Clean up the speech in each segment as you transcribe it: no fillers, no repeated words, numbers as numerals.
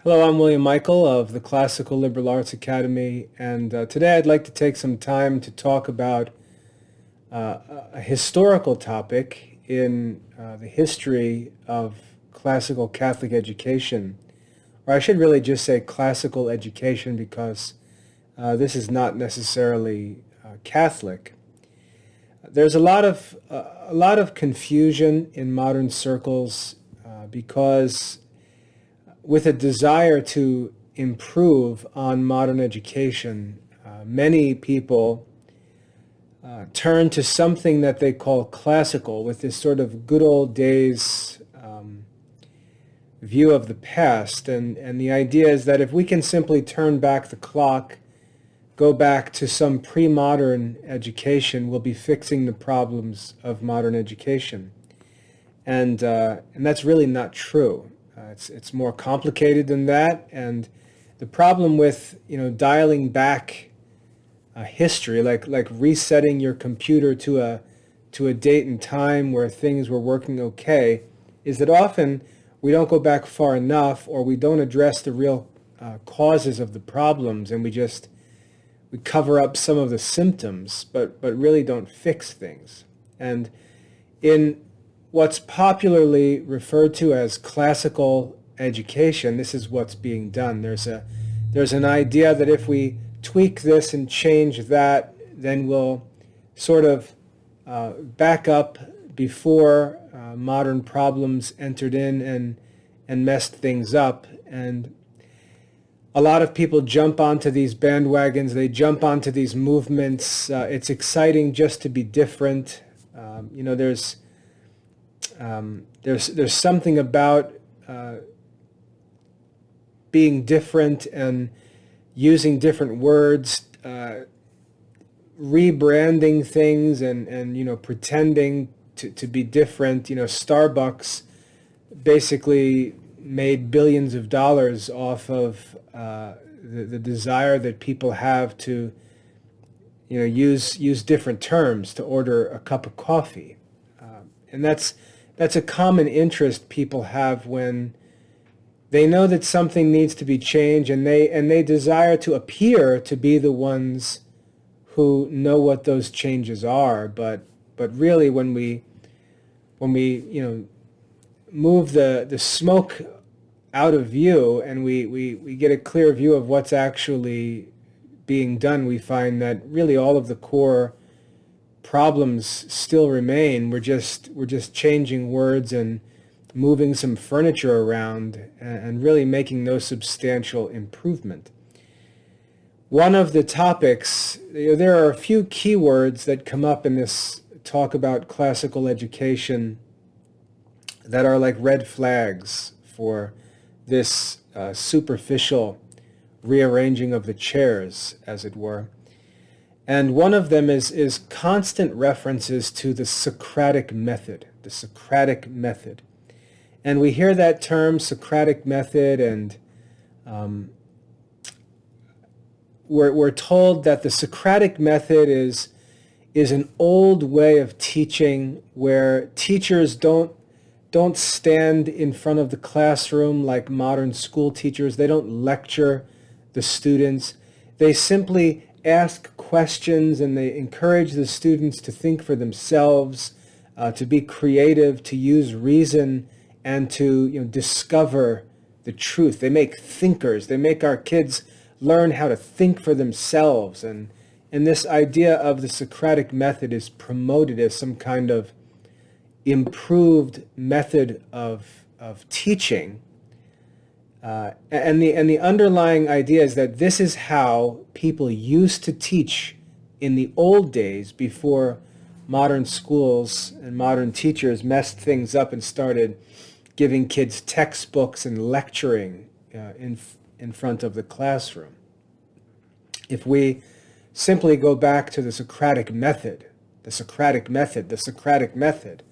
Hello, I'm William Michael of the Classical Liberal Arts Academy, and today I'd like to take some time to talk about a historical topic in the history of classical Catholic education, or I should really just say classical education because this is not necessarily Catholic. There's a lot of confusion in modern circles because with a desire to improve on modern education, many people turn to something that they call classical with this sort of good old days view of the past. And the idea is that if we can simply turn back the clock, go back to some pre-modern education, we'll be fixing the problems of modern education. And that's really not true. It's more complicated than that, and the problem with dialing back history, like resetting your computer to a date and time where things were working okay, is that often we don't go back far enough, or we don't address the real causes of the problems, and we cover up some of the symptoms, but really don't fix things. And in what's popularly referred to as classical education, this is what's being done. There's an idea that if we tweak this and change that, then we'll sort of back up before modern problems entered in and messed things up. And a lot of people jump onto these bandwagons. They jump onto these movements. It's exciting just to be different. There's something about being different and using different words, rebranding things and pretending to be different. Starbucks basically made billions of dollars off of the desire that people have to use different terms to order a cup of coffee. And that's a common interest people have when they know that something needs to be changed, and they desire to appear to be the ones who know what those changes are. But really, when we move the smoke out of view and we get a clear view of what's actually being done, we find that really all of the core problems still remain. We're just changing words and moving some furniture around and really making no substantial improvement. One of the topics, there are a few keywords that come up in this talk about classical education that are like red flags for this superficial rearranging of the chairs, as it were. And one of them is constant references to the Socratic Method, the Socratic Method. And we hear that term, Socratic Method, and we're told that the Socratic Method is an old way of teaching where teachers don't stand in front of the classroom like modern school teachers. They don't lecture the students. They simply ask questions, and they encourage the students to think for themselves, to be creative, to use reason, and to discover the truth. They make thinkers. They make our kids learn how to think for themselves. And this idea of the Socratic Method is promoted as some kind of improved method of teaching. And the underlying idea is that this is how people used to teach in the old days before modern schools and modern teachers messed things up and started giving kids textbooks and lecturing in front of the classroom. If we simply go back to the Socratic Method, the Socratic Method, the Socratic Method,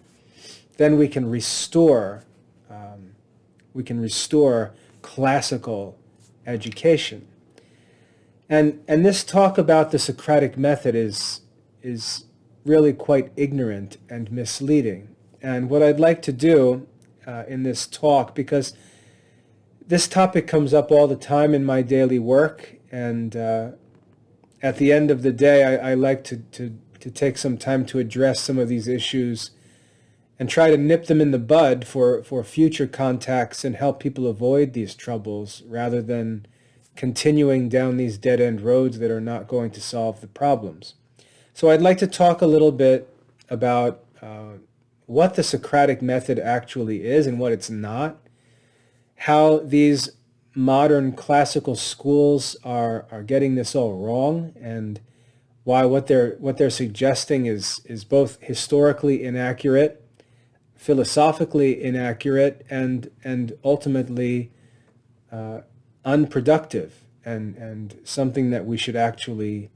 then we can restore classical education. And this talk about the Socratic Method is really quite ignorant and misleading. And what I'd like to do in this talk, because This topic comes up all the time in my daily work, and at the end of the day, I like to take some time to address some of these issues and try to nip them in the bud for future contacts and help people avoid these troubles rather than continuing down these dead-end roads that are not going to solve the problems. So I'd like to talk a little bit about what the Socratic method actually is and what it's not, how these modern classical schools are getting this all wrong, and why what they're suggesting is both historically inaccurate, philosophically inaccurate, and ultimately unproductive, and something that we should actually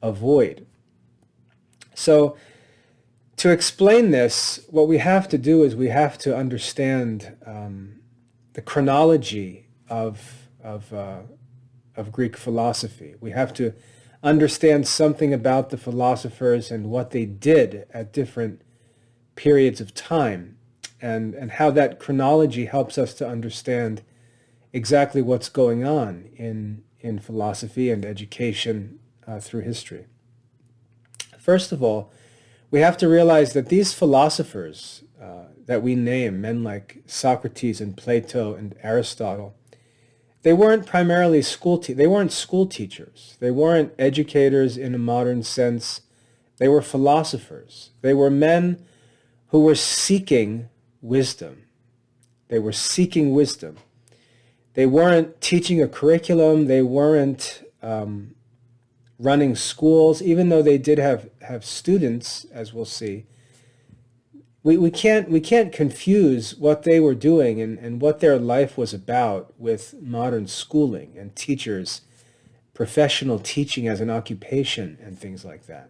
avoid. So to explain this, what we have to do is we have to understand the chronology of Greek philosophy. We have to understand something about the philosophers and what they did at different periods of time, and how that chronology helps us to understand exactly what's going on in philosophy and education through history. First of all, we have to realize that these philosophers that we name, men like Socrates and Plato and Aristotle, they weren't primarily they weren't school teachers. They weren't educators in a modern sense. They were philosophers. They were men who were seeking wisdom. They were seeking wisdom. They weren't teaching a curriculum. They weren't running schools, even though they did have students, as we'll see. We can't confuse what they were doing and what their life was about with modern schooling and teachers, professional teaching as an occupation and things like that.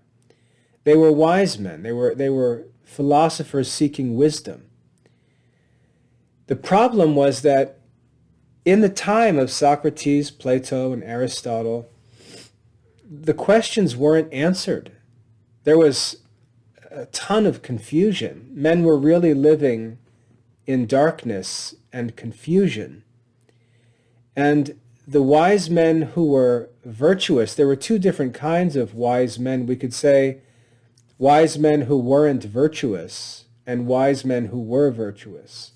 They were wise men. They were philosophers seeking wisdom. The problem was that in the time of Socrates, Plato, and Aristotle, the questions weren't answered. There was a ton of confusion. Men were really living in darkness and confusion. And the wise men who were virtuous, there were two different kinds of wise men. We could say wise men who weren't virtuous and wise men who were virtuous.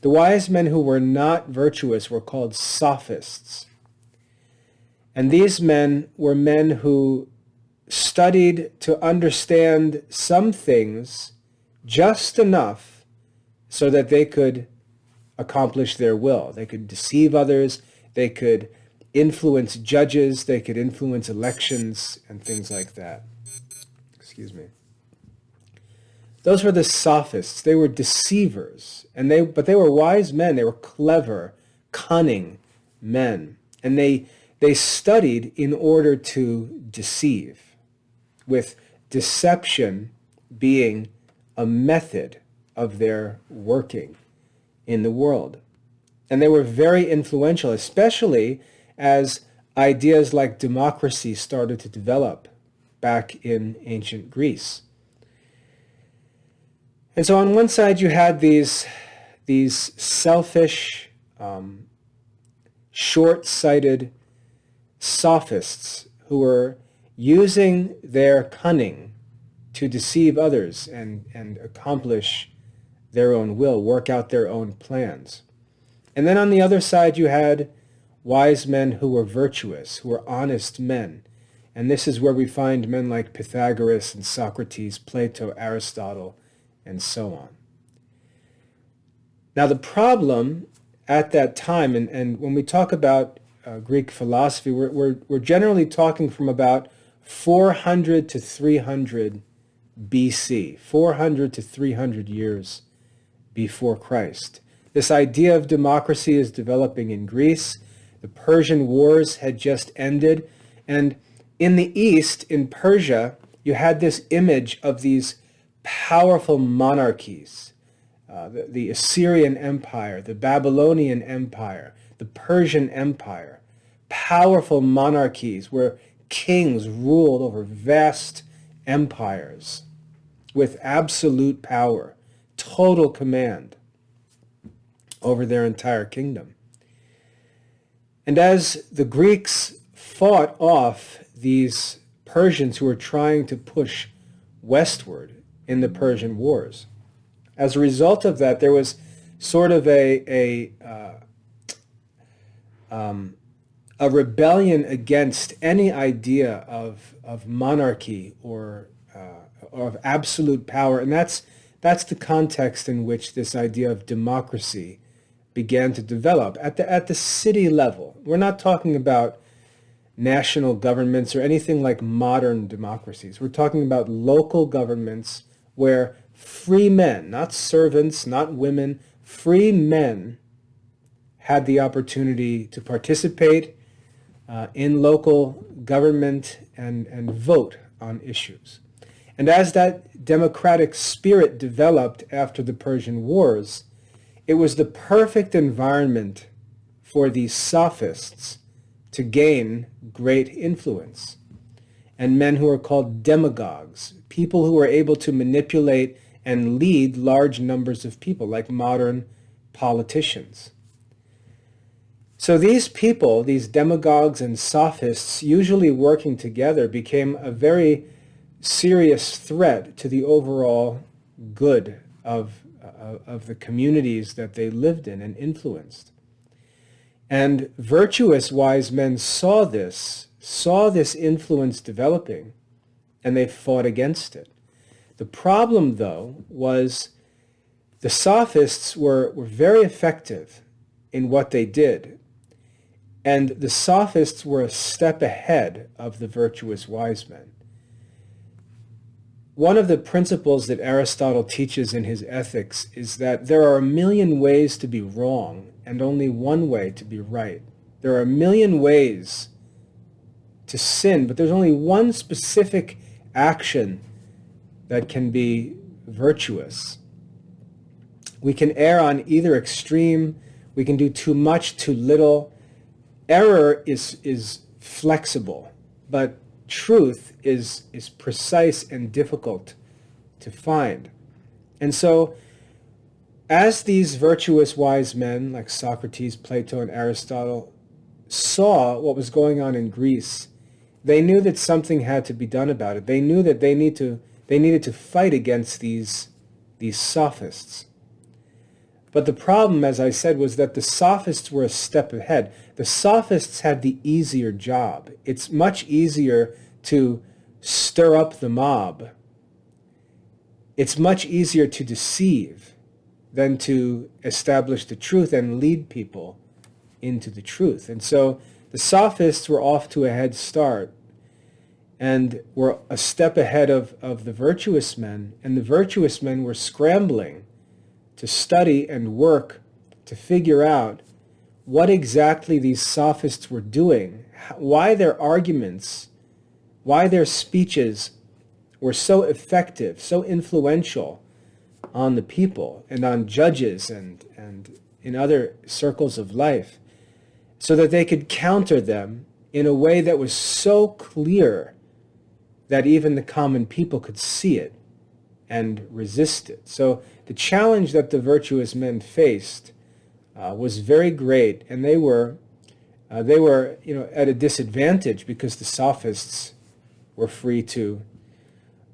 The wise men who were not virtuous were called sophists. And these men were men who studied to understand some things just enough so that they could accomplish their will. They could deceive others, they could influence judges, they could influence elections and things like that. Excuse me. Those were the sophists. They were deceivers, but they were wise men. They were clever, cunning men, and they studied in order to deceive, with deception being a method of their working in the world. And they were very influential, especially as ideas like democracy started to develop back in ancient Greece. And so on one side you had these selfish, short-sighted sophists who were using their cunning to deceive others and accomplish their own will, work out their own plans. And then on the other side you had wise men who were virtuous, who were honest men. And this is where we find men like Pythagoras and Socrates, Plato, Aristotle, and so on. Now the problem at that time, and when we talk about Greek philosophy, we're generally talking from about 400 to 300 BC, 400 to 300 years before Christ. This idea of democracy is developing in Greece. The Persian Wars had just ended, and in the East, in Persia, you had this image of these powerful monarchies, the Assyrian Empire, the Babylonian Empire, the Persian Empire, powerful monarchies where kings ruled over vast empires with absolute power, total command over their entire kingdom. And as the Greeks fought off these Persians who were trying to push westward in the Persian Wars, as a result of that, there was sort of a rebellion against any idea of monarchy or of absolute power, and that's the context in which this idea of democracy began to develop at the city level. We're not talking about national governments or anything like modern democracies. We're talking about local governments where free men, not servants, not women, free men had the opportunity to participate in local government and vote on issues. And as that democratic spirit developed after the Persian Wars, it was the perfect environment for these sophists to gain great influence. And men who are called demagogues, people who are able to manipulate and lead large numbers of people, like modern politicians. So these people, these demagogues and sophists, usually working together, became a very serious threat to the overall good of the communities that they lived in and influenced. And virtuous wise men saw this influence developing, and they fought against it. The problem, though, was the sophists were very effective in what they did, and the sophists were a step ahead of the virtuous wise men. One of the principles that Aristotle teaches in his Ethics is that there are a million ways to be wrong and only one way to be right. There are a million ways to sin, but there's only one specific action that can be virtuous. We can err on either extreme. We can do too much, too little. Error is flexible, but truth is precise and difficult to find. And so, as these virtuous wise men like Socrates, Plato, and Aristotle saw what was going on in Greece, they knew that something had to be done about it. They knew that they needed to fight against these sophists. But the problem, as I said, was that the sophists were a step ahead. The sophists had the easier job. It's much easier to stir up the mob. It's much easier to deceive than to establish the truth and lead people into the truth. And so the sophists were off to a head start and were a step ahead of the virtuous men, and the virtuous men were scrambling to study and work to figure out what exactly these sophists were doing, why their arguments, why their speeches were so effective, so influential on the people and on judges and in other circles of life, so that they could counter them in a way that was so clear that even the common people could see it and resist it. So the challenge that the virtuous men faced was very great, and they were at a disadvantage because the sophists were free to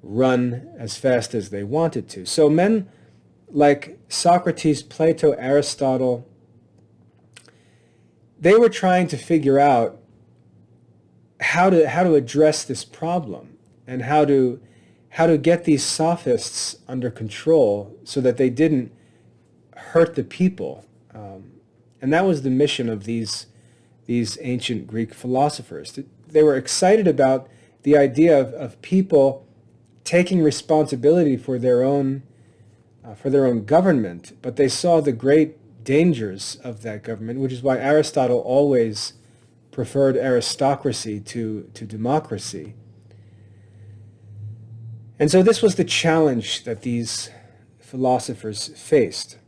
run as fast as they wanted to. So men like Socrates, Plato, Aristotle, they were trying to figure out how to address this problem and how to get these sophists under control so that they didn't hurt the people. And that was the mission of these ancient Greek philosophers. They were excited about the idea of people taking responsibility for their own government, but they saw the great dangers of that government, which is why Aristotle always preferred aristocracy to democracy. And so this was the challenge that these philosophers faced.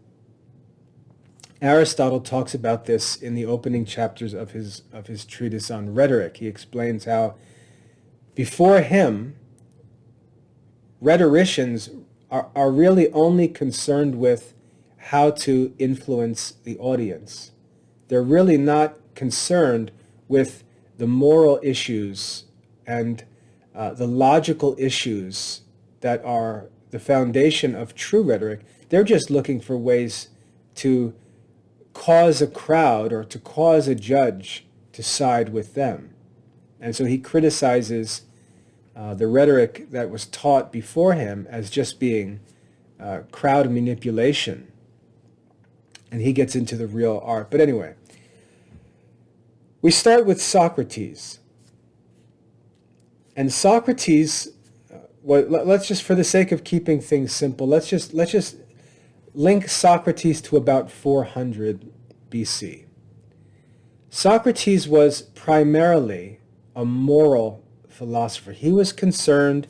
Aristotle talks about this in the opening chapters of his treatise on rhetoric. He explains how before him, rhetoricians are really only concerned with how to influence the audience. They're really not concerned with the moral issues and the logical issues that are the foundation of true rhetoric. They're just looking for ways to cause a crowd or to cause a judge to side with them. And so he criticizes the rhetoric that was taught before him as just being crowd manipulation. And he gets into the real art. But anyway, we start with Socrates. And Socrates, let's just, for the sake of keeping things simple, let's just link Socrates to about 400 BC. Socrates was primarily a moral philosopher. He was concerned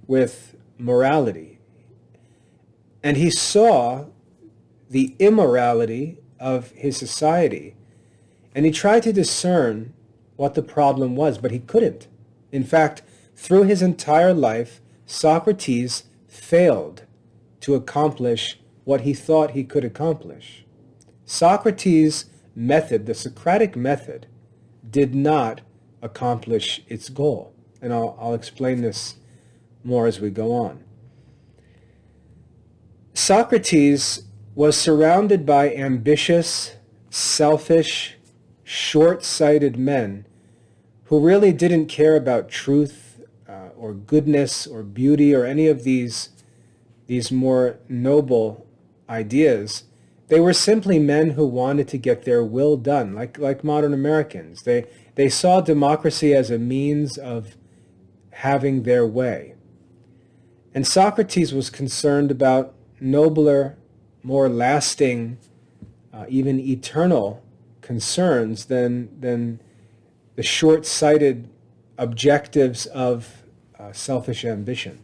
with morality. And he saw the immorality of his society. And he tried to discern what the problem was, but he couldn't. In fact, through his entire life, Socrates failed to accomplish what he thought he could accomplish. Socrates' method, the Socratic method, did not accomplish its goal. And I'll explain this more as we go on. Socrates was surrounded by ambitious, selfish, short-sighted men who really didn't care about truth or goodness or beauty or any of these more noble ideas. They were simply men who wanted to get their will done, like modern Americans. They saw democracy as a means of having their way. And Socrates was concerned about nobler, more lasting, even eternal concerns than the short-sighted objectives of selfish ambition.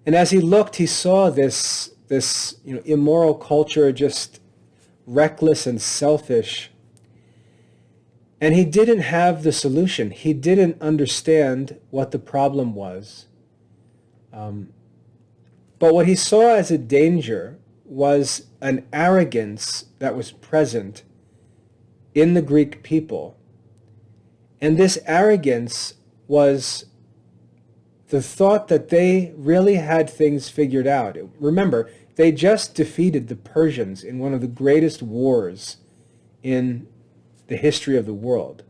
And as he looked, he saw this immoral culture, just reckless and selfish. And he didn't have the solution. He didn't understand what the problem was. But what he saw as a danger was an arrogance that was present in the Greek people. And this arrogance was the thought that they really had things figured out. Remember, they just defeated the Persians in one of the greatest wars in the history of the world.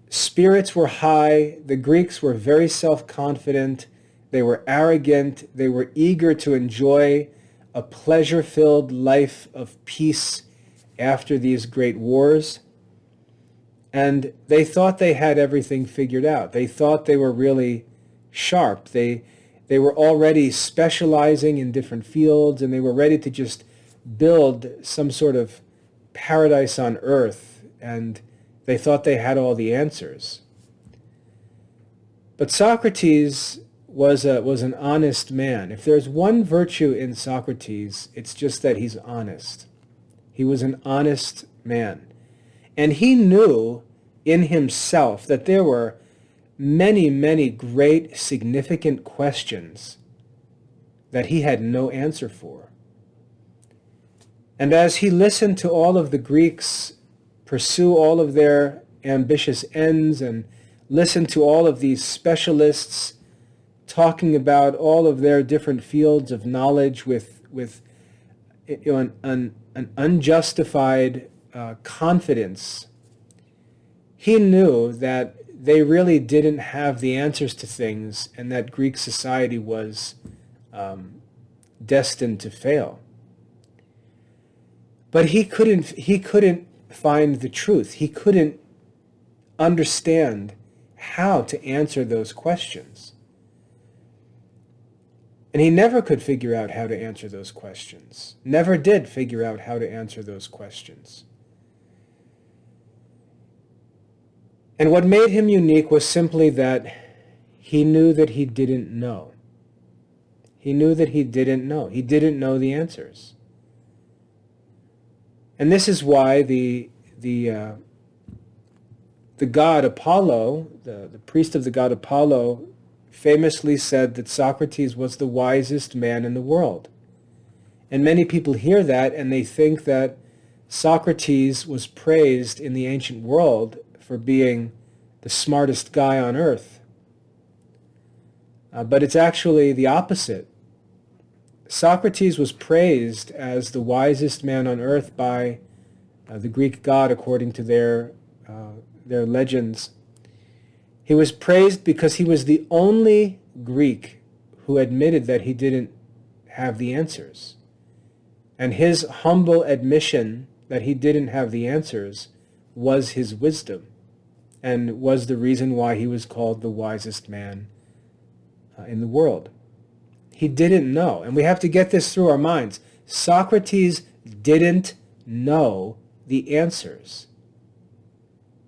Spirits were high. The Greeks were very self-confident. They were arrogant. They were eager to enjoy a pleasure-filled life of peace after these great wars. And they thought they had everything figured out. They thought they were really sharp. They were already specializing in different fields, and they were ready to just build some sort of paradise on earth, and they thought they had all the answers. But Socrates was an honest man. If there's one virtue in Socrates, it's just that he's honest. He was an honest man. And he knew in himself that there were many, many great, significant questions that he had no answer for. And as he listened to all of the Greeks pursue all of their ambitious ends and listened to all of these specialists talking about all of their different fields of knowledge with an unjustified confidence, he knew that they really didn't have the answers to things and that Greek society was destined to fail. But he couldn't find the truth. He couldn't understand how to answer those questions. And he never could figure out how to answer those questions. Never did figure out how to answer those questions. And what made him unique was simply that he knew that he didn't know. He knew that he didn't know. He didn't know the answers. And this is why the god Apollo, the priest of the god Apollo, famously said that Socrates was the wisest man in the world. And many people hear that and they think that Socrates was praised in the ancient world for being the smartest guy on earth. But it's actually the opposite. Socrates was praised as the wisest man on earth by the Greek god according to their legends. He was praised because he was the only Greek who admitted that he didn't have the answers. And his humble admission that he didn't have the answers was his wisdom and was the reason why he was called the wisest man in the world. He didn't know. And we have to get this through our minds. Socrates didn't know the answers.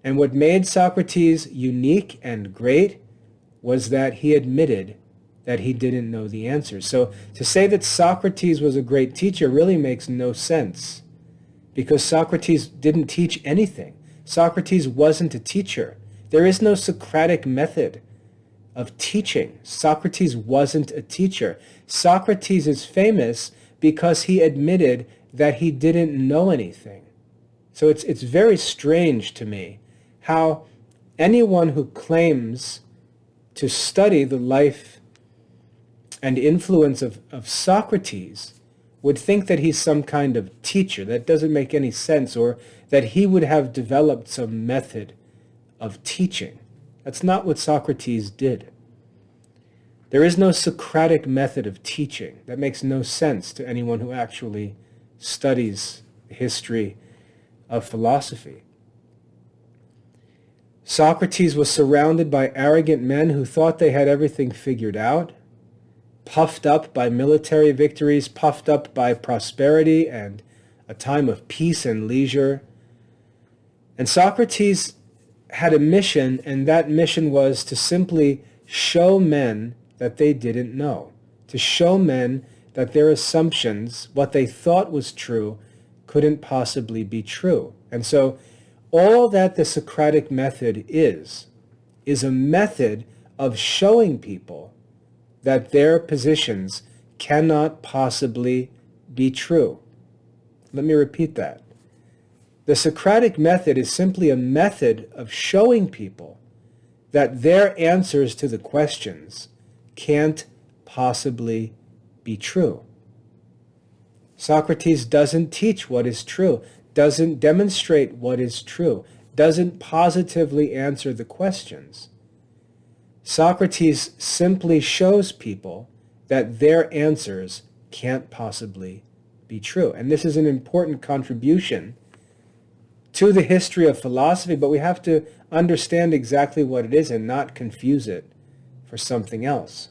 And what made Socrates unique and great was that he admitted that he didn't know the answers. So to say that Socrates was a great teacher really makes no sense, because Socrates didn't teach anything. Socrates wasn't a teacher. There is no Socratic method of teaching. Socrates wasn't a teacher. Socrates is famous because he admitted that he didn't know anything. So it's very strange to me how anyone who claims to study the life and influence of Socrates would think that he's some kind of teacher. That doesn't make any sense, or that he would have developed some method of teaching. That's not what Socrates did. There is no Socratic method of teaching. That makes no sense to anyone who actually studies the history of philosophy. Socrates was surrounded by arrogant men who thought they had everything figured out, puffed up by military victories, puffed up by prosperity and a time of peace and leisure. And Socrates had a mission, and that mission was to simply show men that they didn't know, to show men that their assumptions, what they thought was true, couldn't possibly be true. And so all that the Socratic method is a method of showing people that their positions cannot possibly be true. Let me repeat that. The Socratic method is simply a method of showing people that their answers to the questions can't possibly be true. Socrates doesn't teach what is true, doesn't demonstrate what is true, doesn't positively answer the questions. Socrates simply shows people that their answers can't possibly be true. And this is an important contribution to the history of philosophy, but we have to understand exactly what it is and not confuse it for something else.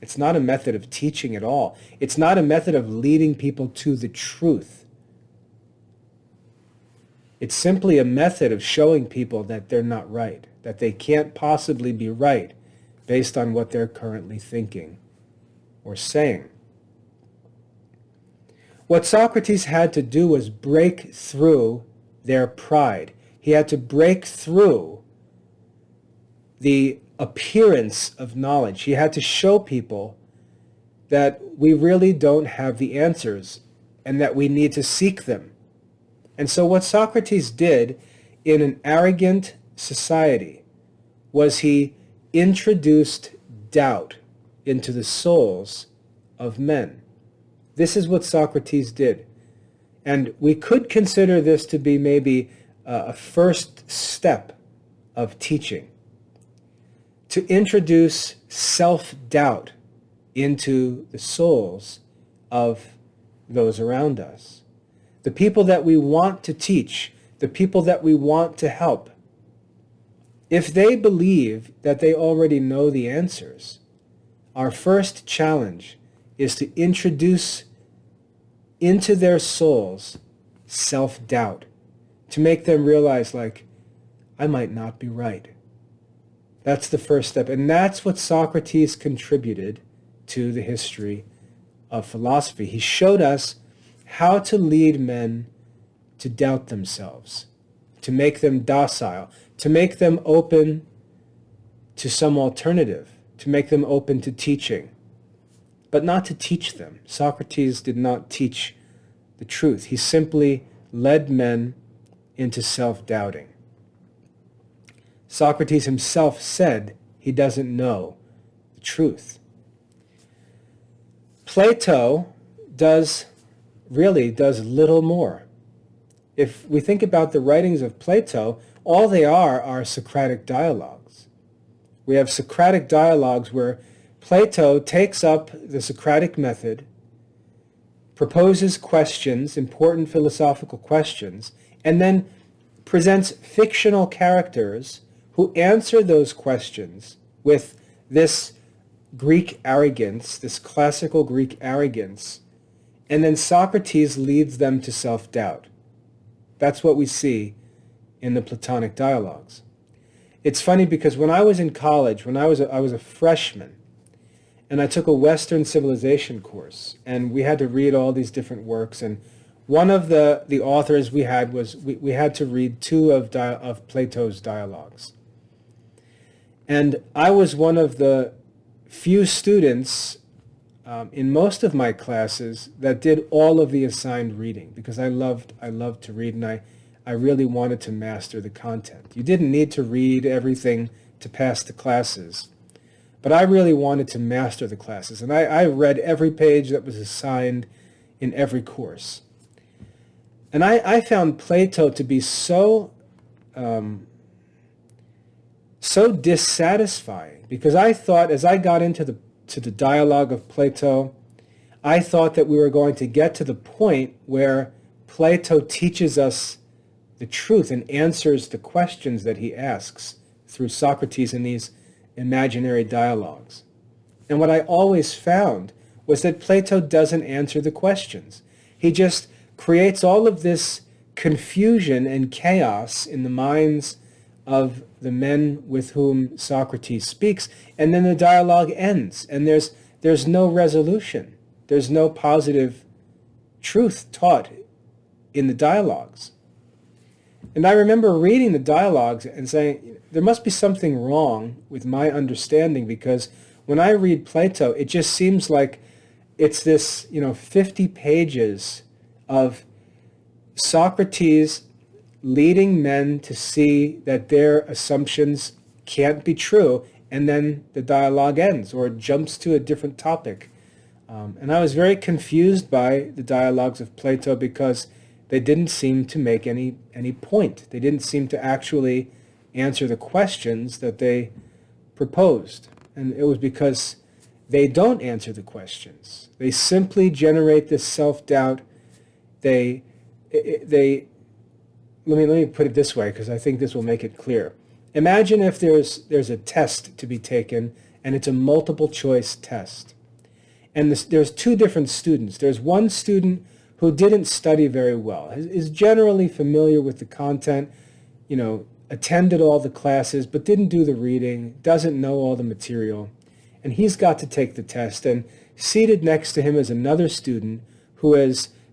It's not a method of teaching at all. It's not a method of leading people to the truth. It's simply a method of showing people that they're not right, that they can't possibly be right based on what they're currently thinking or saying. What Socrates had to do was break through their pride. He had to break through the appearance of knowledge. He had to show people that we really don't have the answers and that we need to seek them. And so what Socrates did in an arrogant society was he introduced doubt into the souls of men. This is what Socrates did. And we could consider this to be maybe a first step of teaching, to introduce self-doubt into the souls of those around us. The people that we want to teach, the people that we want to help, if they believe that they already know the answers, our first challenge is to introduce into their souls self-doubt, to make them realize, like, I might not be right. That's the first step. And that's what Socrates contributed to the history of philosophy. He showed us how to lead men to doubt themselves, to make them docile, to make them open to some alternative, to make them open to teaching, but not to teach them. Socrates did not teach the truth. He simply led men into self-doubting. Socrates himself said he doesn't know the truth. Plato does little more. If we think about the writings of Plato, all they are Socratic dialogues. We have Socratic dialogues where Plato takes up the Socratic method, proposes questions, important philosophical questions, and then presents fictional characters who answer those questions with this Greek arrogance, this classical Greek arrogance, and then Socrates leads them to self-doubt. That's what we see in the Platonic dialogues. It's funny because when I was in college, I was a freshman, and I took a Western civilization course, and we had to read all these different works, and one of the authors we had was, we had to read two of Plato's dialogues. And I was one of the few students in most of my classes that did all of the assigned reading, because I loved to read, and I really wanted to master the content. You didn't need to read everything to pass the classes, but I really wanted to master the classes, and I read every page that was assigned in every course. And I found Plato to be so dissatisfying, because I thought, as I got into the dialogue of Plato, I thought that we were going to get to the point where Plato teaches us the truth and answers the questions that he asks through Socrates in these imaginary dialogues. And what I always found was that Plato doesn't answer the questions. He just creates all of this confusion and chaos in the minds of the men with whom Socrates speaks, and then the dialogue ends, and there's no resolution. There's no positive truth taught in the dialogues. And I remember reading the dialogues and saying, there must be something wrong with my understanding, because when I read Plato, it just seems like it's this, 50 pages of Socrates leading men to see that their assumptions can't be true, and then the dialogue ends or jumps to a different topic. And I was very confused by the dialogues of Plato, because they didn't seem to make any point. They didn't seem to actually answer the questions that they proposed. And it was because they don't answer the questions. They simply generate this self-doubt. Let me put it this way, because I think this will make it clear. Imagine if there's a test to be taken, and it's a multiple choice test. And there's two different students. There's one student who didn't study very well, is generally familiar with the content, attended all the classes, but didn't do the reading, doesn't know all the material. And he's got to take the test. And seated next to him is another student who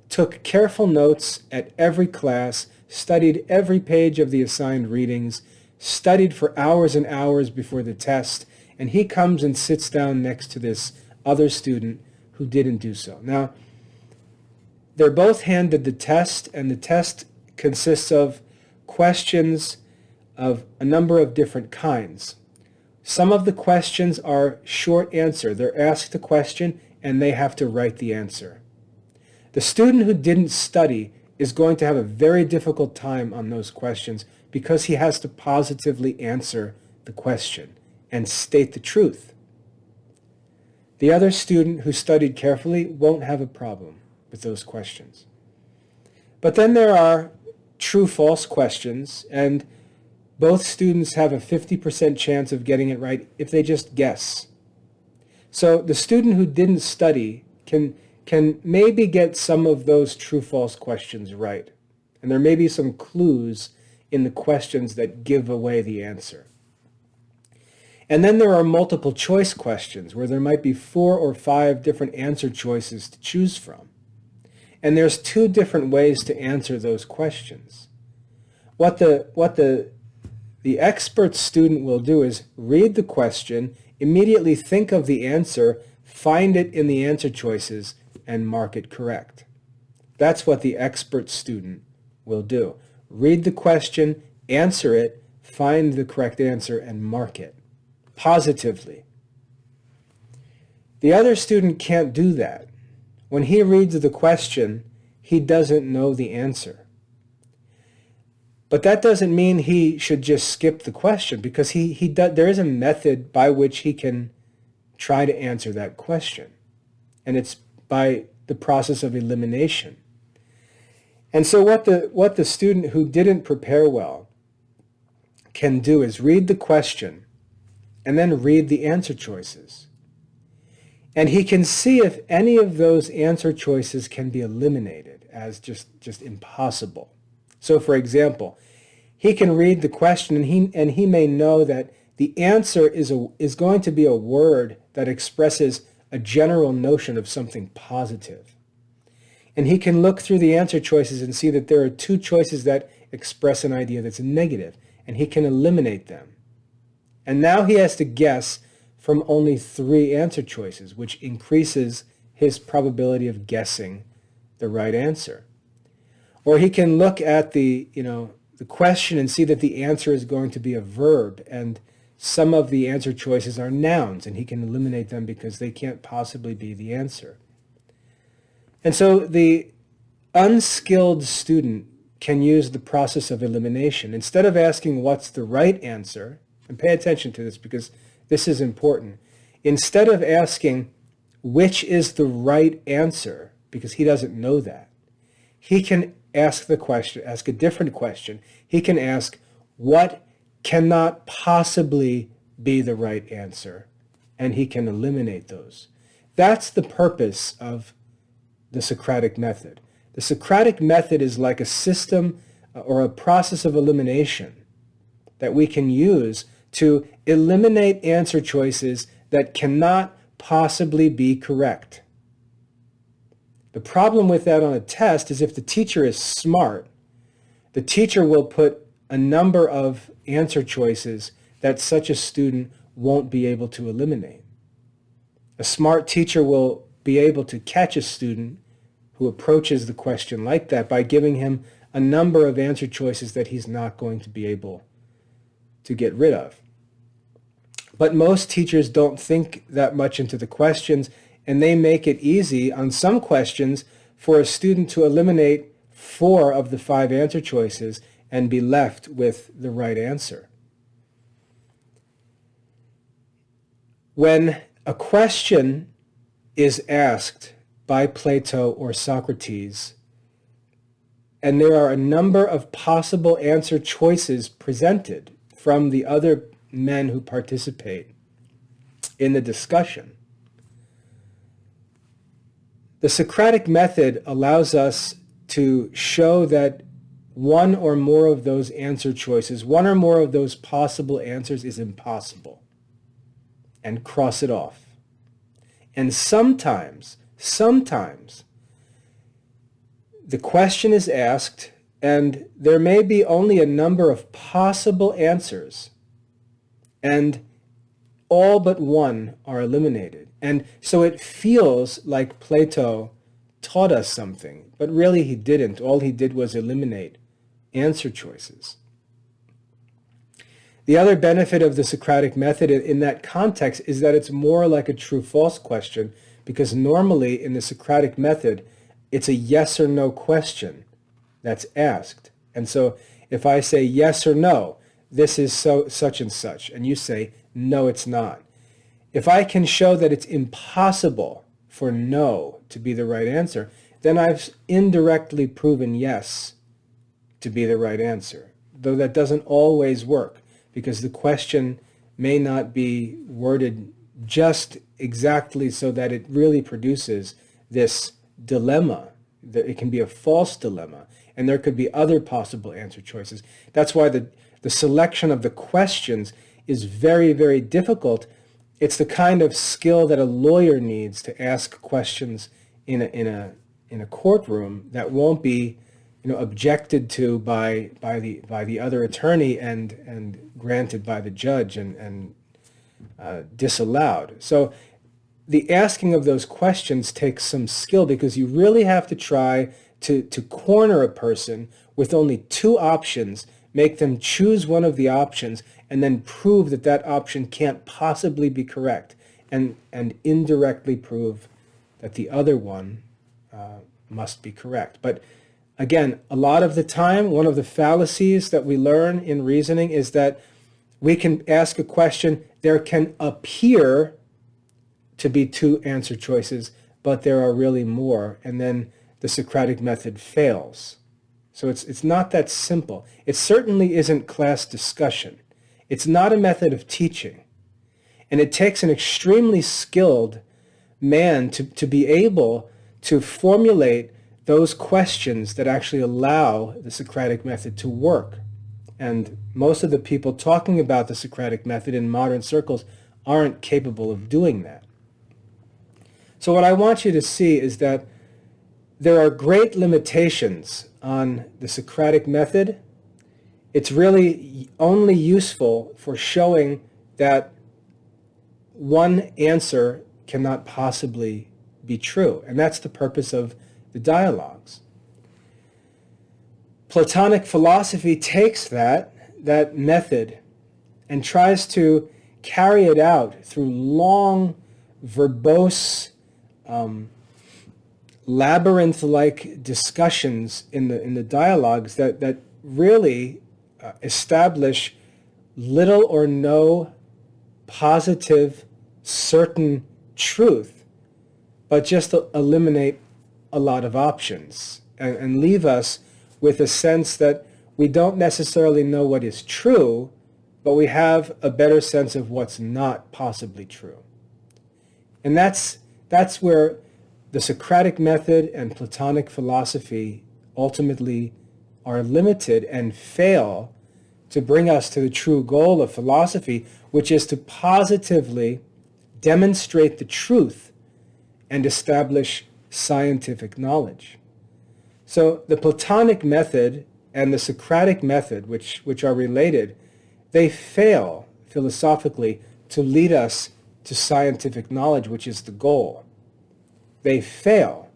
took careful notes at every class, studied every page of the assigned readings, studied for hours and hours before the test, and he comes and sits down next to this other student who didn't do so. Now, they're both handed the test, and the test consists of questions of a number of different kinds. Some of the questions are short answer. They're asked a question, and they have to write the answer. The student who didn't study is going to have a very difficult time on those questions, because he has to positively answer the question and state the truth. The other student who studied carefully won't have a problem with those questions. But then there are true-false questions, and both students have a 50% chance of getting it right if they just guess. So the student who didn't study can maybe get some of those true-false questions right. And there may be some clues in the questions that give away the answer. And then there are multiple choice questions where there might be 4 or 5 different answer choices to choose from. And there's 2 different ways to answer those questions. What the expert student will do is read the question, immediately think of the answer, find it in the answer choices, and mark it correct. That's what the expert student will do. Read the question, answer it, find the correct answer, and mark it positively. The other student can't do that. When he reads the question, he doesn't know the answer. But that doesn't mean he should just skip the question, because there is a method by which he can try to answer that question. And it's by the process of elimination. And so what the student who didn't prepare well can do is read the question and then read the answer choices. And he can see if any of those answer choices can be eliminated as just impossible. So for example, he can read the question and he may know that the answer is going to be a word that expresses a general notion of something positive. And he can look through the answer choices and see that there are two choices that express an idea that's negative, and he can eliminate them. And now he has to guess from only 3 answer choices, which increases his probability of guessing the right answer. Or he can look at the question and see that the answer is going to be a verb, and some of the answer choices are nouns, and he can eliminate them because they can't possibly be the answer. And so the unskilled student can use the process of elimination. Instead of asking what's the right answer, and pay attention to this because this is important, instead of asking which is the right answer, because he doesn't know that, he can ask a different question. He can ask what cannot possibly be the right answer, and he can eliminate those. That's the purpose of the Socratic Method. The Socratic Method is like a system or a process of elimination that we can use to eliminate answer choices that cannot possibly be correct. The problem with that on a test is if the teacher is smart, the teacher will put a number of answer choices that such a student won't be able to eliminate. A smart teacher will be able to catch a student who approaches the question like that by giving him a number of answer choices that he's not going to be able to get rid of. But most teachers don't think that much into the questions, and they make it easy on some questions for a student to eliminate 4 of the 5 answer choices and be left with the right answer. When a question is asked by Plato or Socrates, and there are a number of possible answer choices presented from the other men who participate in the discussion, the Socratic Method allows us to show that one or more of those answer choices, one or more of those possible answers is impossible, and cross it off. And sometimes the question is asked and there may be only a number of possible answers, and all but one are eliminated. And so it feels like Plato taught us something, but really he didn't. All he did was eliminate answer choices. The other benefit of the Socratic Method in that context is that it's more like a true-false question, because normally in the Socratic Method, it's a yes or no question that's asked. And so if I say yes or no, this is such and such, and you say, no, it's not. If I can show that it's impossible for no to be the right answer, then I've indirectly proven yes to be the right answer, though that doesn't always work, because the question may not be worded just exactly so that it really produces this dilemma. That it can be a false dilemma, and there could be other possible answer choices. That's why the selection of the questions is very, very difficult. It's the kind of skill that a lawyer needs to ask questions in a courtroom that won't be objected to by the other attorney and granted by the judge and disallowed. So the asking of those questions takes some skill, because you really have to try to corner a person with only two options, make them choose one of the options, and then prove that that option can't possibly be correct, and indirectly prove that the other one must be correct. But again, a lot of the time, one of the fallacies that we learn in reasoning is that we can ask a question, there can appear to be two answer choices, but there are really more, and then the Socratic method fails. So it's not that simple. It certainly isn't class discussion. It's not a method of teaching. And it takes an extremely skilled man to be able to formulate those questions that actually allow the Socratic method to work. And most of the people talking about the Socratic method in modern circles aren't capable of doing that. So what I want you to see is that there are great limitations on the Socratic method. It's really only useful for showing that one answer cannot possibly be true. And that's the purpose of the dialogues. Platonic philosophy takes that method and tries to carry it out through long, verbose, labyrinth-like discussions in the dialogues that really establish little or no positive, certain truth, but just eliminate a lot of options and leave us with a sense that we don't necessarily know what is true, but we have a better sense of what's not possibly true. And that's where the Socratic method and Platonic philosophy ultimately are limited and fail to bring us to the true goal of philosophy, which is to positively demonstrate the truth and establish scientific knowledge. So the Platonic method and the Socratic method, which are related, they fail philosophically to lead us to scientific knowledge, which is the goal. They fail.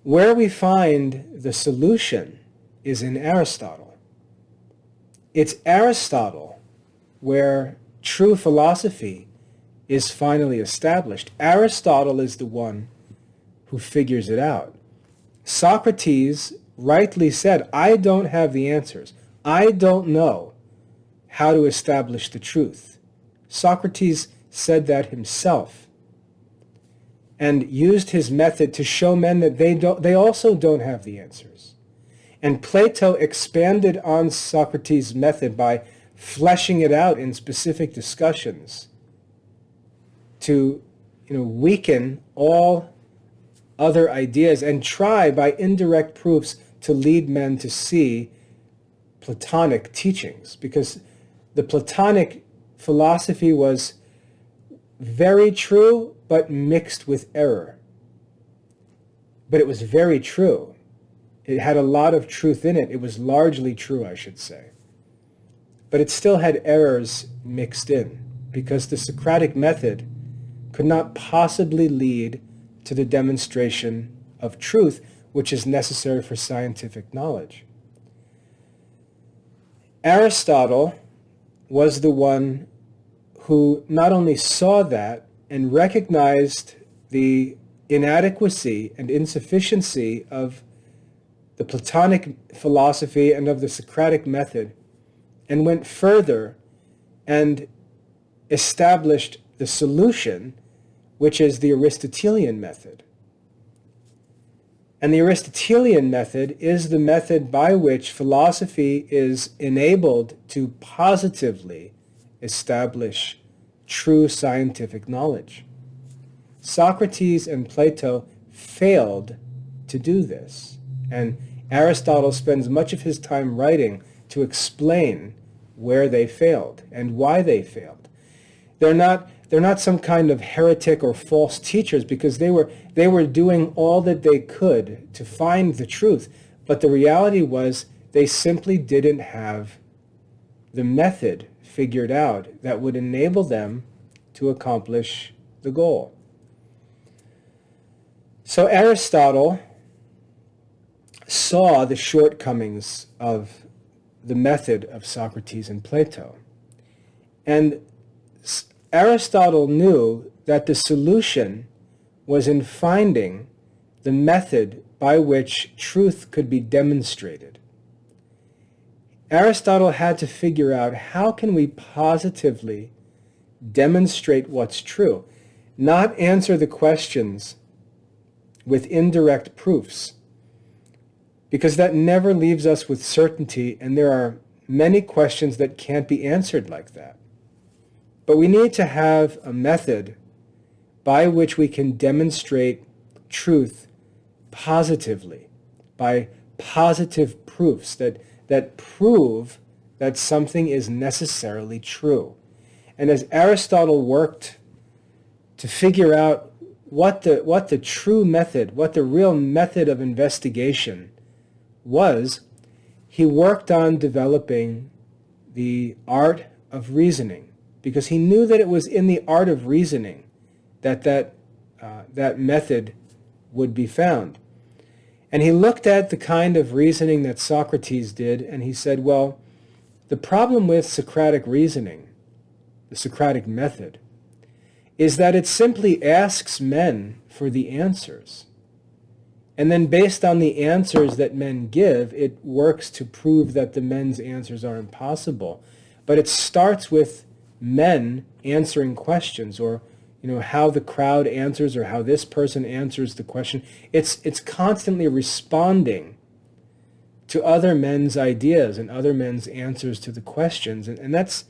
Where we find the solution is in Aristotle. It's Aristotle where true philosophy is finally established. Aristotle is the one who figures it out. Socrates rightly said, I don't have the answers. I don't know how to establish the truth. Socrates said that himself and used his method to show men that they also don't have the answers. And Plato expanded on Socrates' method by fleshing it out in specific discussions to weaken all other ideas and try by indirect proofs to lead men to see Platonic teachings, because the Platonic philosophy was very true but mixed with error. But it was very true. It had a lot of truth in it. It was largely true, I should say. But it still had errors mixed in, because the Socratic method could not possibly lead to the demonstration of truth, which is necessary for scientific knowledge. Aristotle was the one who not only saw that and recognized the inadequacy and insufficiency of the Platonic philosophy and of the Socratic method, and went further and established the solution, which is the Aristotelian method. And the Aristotelian method is the method by which philosophy is enabled to positively establish true scientific knowledge. Socrates and Plato failed to do this, and Aristotle spends much of his time writing to explain where they failed and why they failed. They're not some kind of heretic or false teachers, because they were doing all that they could to find the truth, but the reality was they simply didn't have the method figured out that would enable them to accomplish the goal. So Aristotle saw the shortcomings of the method of Socrates and Plato. And Aristotle knew that the solution was in finding the method by which truth could be demonstrated. Aristotle had to figure out, how can we positively demonstrate what's true, not answer the questions with indirect proofs, because that never leaves us with certainty, and there are many questions that can't be answered like that. But we need to have a method by which we can demonstrate truth positively, by positive proofs that prove that something is necessarily true. And as Aristotle worked to figure out what the true method, what the real method of investigation was, he worked on developing the art of reasoning, because he knew that it was in the art of reasoning that method would be found. And he looked at the kind of reasoning that Socrates did, and he said, well, the problem with Socratic reasoning, the Socratic method, is that it simply asks men for the answers. And then based on the answers that men give, it works to prove that the men's answers are impossible. But it starts with men answering questions, or how the crowd answers, or how this person answers the question. It's constantly responding to other men's ideas and other men's answers to the questions. And that's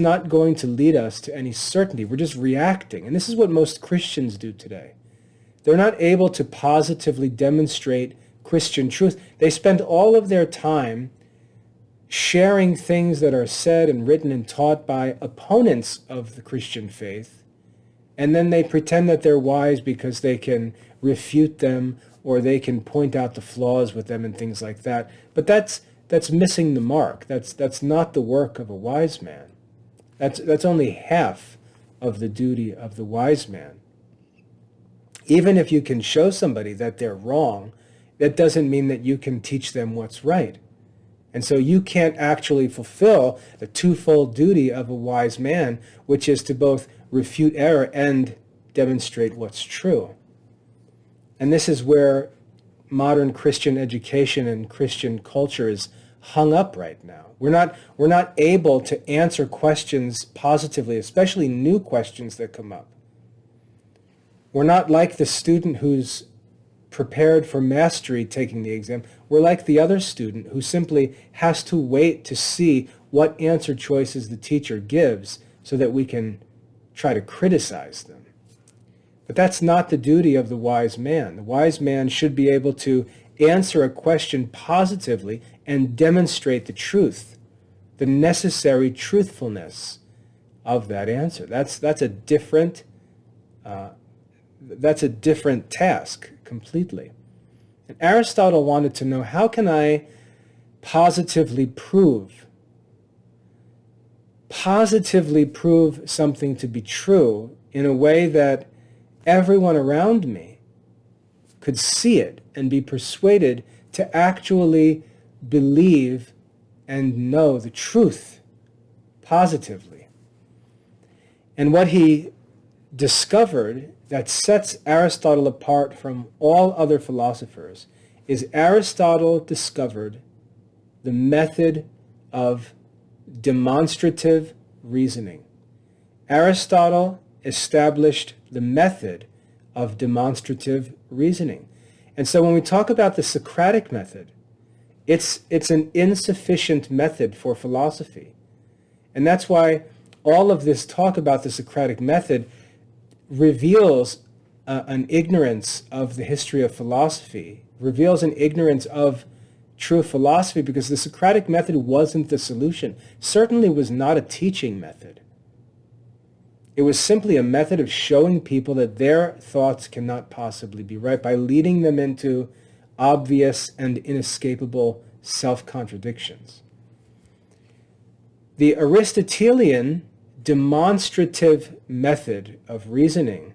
not going to lead us to any certainty. We're just reacting. And this is what most Christians do today. They're not able to positively demonstrate Christian truth. They spend all of their time sharing things that are said and written and taught by opponents of the Christian faith, and then they pretend that they're wise because they can refute them, or they can point out the flaws with them and things like that. But that's missing the mark. That's not the work of a wise man. That's only half of the duty of the wise man. Even if you can show somebody that they're wrong, that doesn't mean that you can teach them what's right. And so you can't actually fulfill the twofold duty of a wise man, which is to both refute error and demonstrate what's true. And this is where modern Christian education and Christian culture is hung up right now. We're not able to answer questions positively, especially new questions that come up. We're not like the student who's prepared for mastery taking the exam. We're like the other student who simply has to wait to see what answer choices the teacher gives so that we can try to criticize them. But that's not the duty of the wise man. The wise man should be able to answer a question positively and demonstrate the truth, the necessary truthfulness of that answer. That's a different task completely. And Aristotle wanted to know, how can I positively prove something to be true in a way that everyone around me could see it and be persuaded to actually believe and know the truth positively. And what he discovered that sets Aristotle apart from all other philosophers is Aristotle discovered the method of demonstrative reasoning. Aristotle established the method of demonstrative reasoning. And so when we talk about the Socratic method, it's an insufficient method for philosophy. And that's why all of this talk about the Socratic method reveals an ignorance of the history of philosophy, reveals an ignorance of true philosophy, because the Socratic method wasn't the solution. Certainly was not a teaching method. It was simply a method of showing people that their thoughts cannot possibly be right by leading them into obvious and inescapable self-contradictions. The Aristotelian demonstrative method of reasoning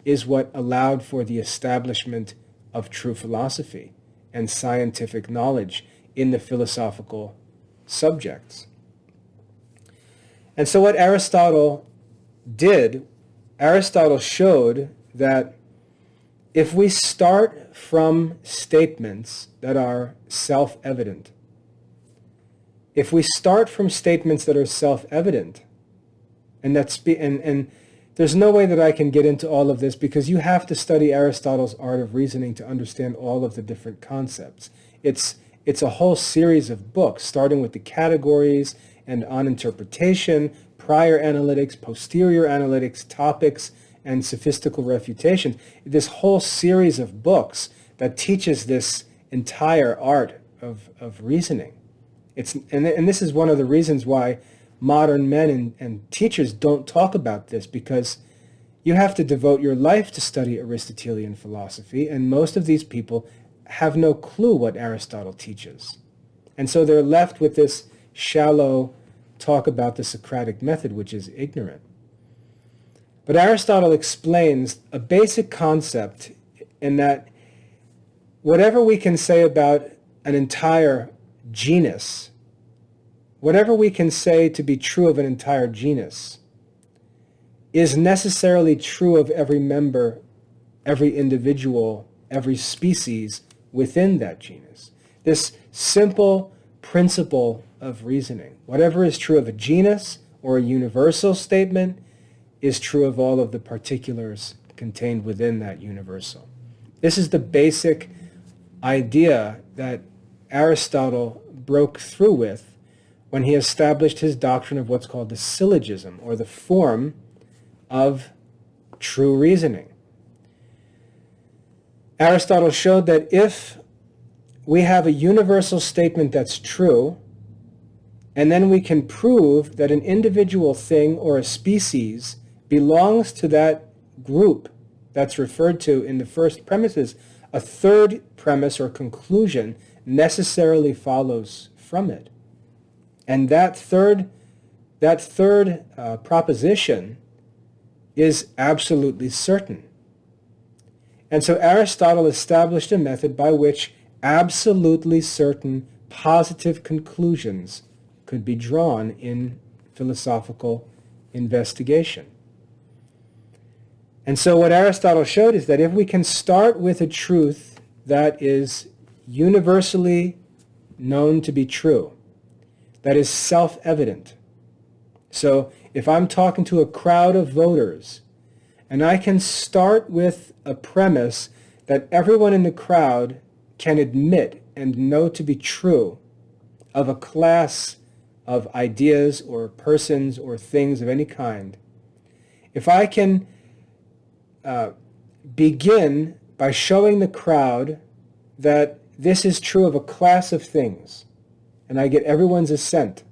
is what allowed for the establishment of true philosophy and scientific knowledge in the philosophical subjects. And so what Aristotle did, Aristotle showed that if we start from statements that are self-evident, if we start from statements that are self-evident, and there's no way that I can get into all of this because you have to study Aristotle's art of reasoning to understand all of the different concepts. It's a whole series of books, starting with the categories and on interpretation, prior analytics, posterior analytics, topics, and sophistical refutation. This whole series of books that teaches this entire art of reasoning. And this is one of the reasons why modern men and teachers don't talk about this, because you have to devote your life to study Aristotelian philosophy, and most of these people have no clue what Aristotle teaches. And so they're left with this shallow talk about the Socratic method, which is ignorant. But Aristotle explains a basic concept in that whatever we can say about an entire genus, whatever we can say to be true of an entire genus, is necessarily true of every member, every individual, every species within that genus. This simple principle of reasoning. Whatever is true of a genus or a universal statement is true of all of the particulars contained within that universal. This is the basic idea that Aristotle broke through with when he established his doctrine of what's called the syllogism, or the form of true reasoning. Aristotle showed that if we have a universal statement that's true, and then we can prove that an individual thing or a species belongs to that group that's referred to in the first premises, a third premise or conclusion necessarily follows from it. And that third proposition is absolutely certain. And so Aristotle established a method by which absolutely certain positive conclusions could be drawn in philosophical investigation. And so what Aristotle showed is that if we can start with a truth that is universally known to be true, that is self-evident. So if I'm talking to a crowd of voters, and I can start with a premise that everyone in the crowd can admit and know to be true of a class of ideas or persons or things of any kind, if I can begin by showing the crowd that this is true of a class of things, and I get everyone's assent,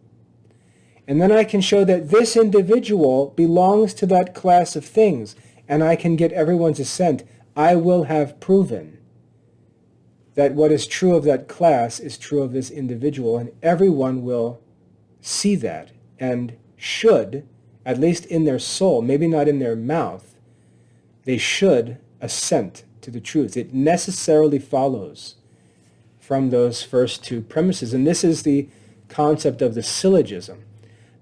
and then I can show that this individual belongs to that class of things, and I can get everyone's assent, I will have proven that what is true of that class is true of this individual, and everyone will see that and should, at least in their soul, maybe not in their mouth, they should assent to the truth. It necessarily follows from those first two premises. And this is the concept of the syllogism,